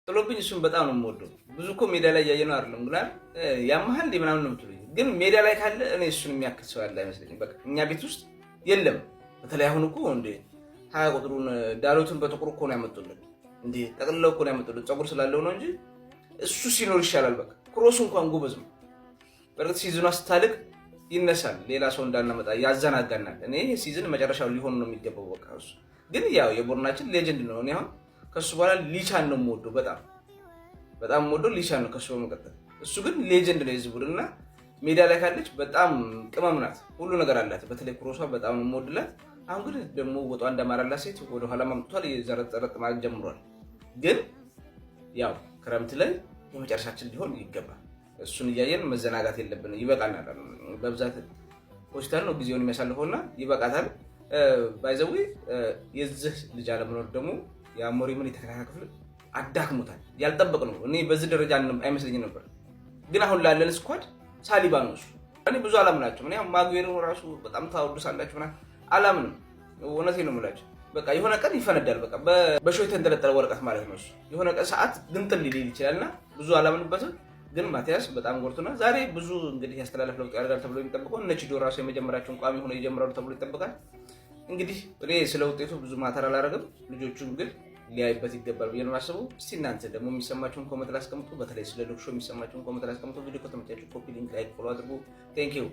ጥሎብኝ እሱን በጣም ነው የምወደው። ብዙ እኮ ሜዳ ላይ ያየነው አይደለም ግላል ያመሃል እንደ ምናምን ነው የምትሉኝ፣ ግን ሜዳ ላይ ካለ እኔ እሱን የሚያክል ሰው ያለ አይመስለኝም። በቃ እኛ ቤት ውስጥ የለም። በተለይ አሁን እኮ እንደ 20 ቁጥሩን ዳሎትን በጥቁር እኮ ነው ያመጡልን፣ እንዴ ጠቅልለው እኮ ነው ያመጡልን። ፀጉር ስላለው ነው እንጂ እሱ ሲኖር ይሻላል። በቃ ክሮሱ እንኳን ጎበዝ ነው። በርግጥ ሲዝኗ ስታልቅ ይነሳል፣ ሌላ ሰው እንዳናመጣ ያዘናጋናል። እኔ ሲዝን መጨረሻው ሊሆን ነው የሚገባው። በቃ እሱ ግን ያው የቦርናችን ሌጀንድ ነው። እኔ አሁን ከሱ በኋላ ሊቻን ነው የምወደው፣ በጣም የምወደው ሊቻን ነው ከሱ በመቀጠል። እሱ ግን ሌጀንድ ነው የዚህ ቡድን እና ሜዳ ላይ ካለች በጣም ቅመም ናት፣ ሁሉ ነገር አላት። በተለይ ክሮሷ በጣም ነው የምወድላት። አሁን ግን ደግሞ ወጧ እንደማራላት ሴት ወደ ኋላ ማምጥቷል፣ የዘረጠረጥ ማለት ጀምሯል። ግን ያው ክረምት ላይ የመጨረሻችን ሊሆን ይገባል። እሱን እያየን መዘናጋት የለብንም። ይበቃናል። በብዛት ሆስፒታል ነው ጊዜውን የሚያሳልፈውና ይበቃታል። ባይዘዌ የዚህ ልጅ አለመኖር ደግሞ የአሞሪምን የተከታታይ ክፍል አዳክሞታል። ያልጠበቅ ነው። እኔ በዚህ ደረጃ አይመስለኝም ነበር። ግን አሁን ላለን ስኳድ ሳሊባ ነው እሱ። እኔ ብዙ አላምናቸውም። እኔ ማጉዌሮ ራሱ በጣም ታወዱሳላችሁ ምናምን አላምንም። እውነቴን ነው የምላቸው። በቃ የሆነ ቀን ይፈነዳል። በቃ በሾህ የተንጠለጠለ ወረቀት ማለት ነው እሱ። የሆነ ቀን ሰዓት ግንጥል ሊል ይችላልና ብዙ አላምንበትም። ግን ማቲያስ በጣም ጎርቶና ዛሬ ብዙ እንግዲህ ያስተላለፍ ለውጥ ያደርጋል ተብሎ የሚጠብቀው እነ ቺዶ ራሱ የመጀመሪያቸውን ቋሚ ሆነው ይጀምራሉ ተብሎ ይጠበቃል። እንግዲህ እኔ ስለ ውጤቱ ብዙ ማተር አላደርግም። ልጆቹም ግን ሊያይበት ይገባል ብዬ ነው የማስበው። እስቲ እናንተ ደግሞ የሚሰማችሁን ኮመንት ላይ አስቀምጡ። በተለይ ስለ ዶክሾ የሚሰማችሁን ኮመንት ላይ አስቀምጡ። ቪዲዮ ከተመቻችሁ ኮፒ ሊንክ፣ ላይክ፣ ፎሎ አድርጉ። ቴንክ ዩ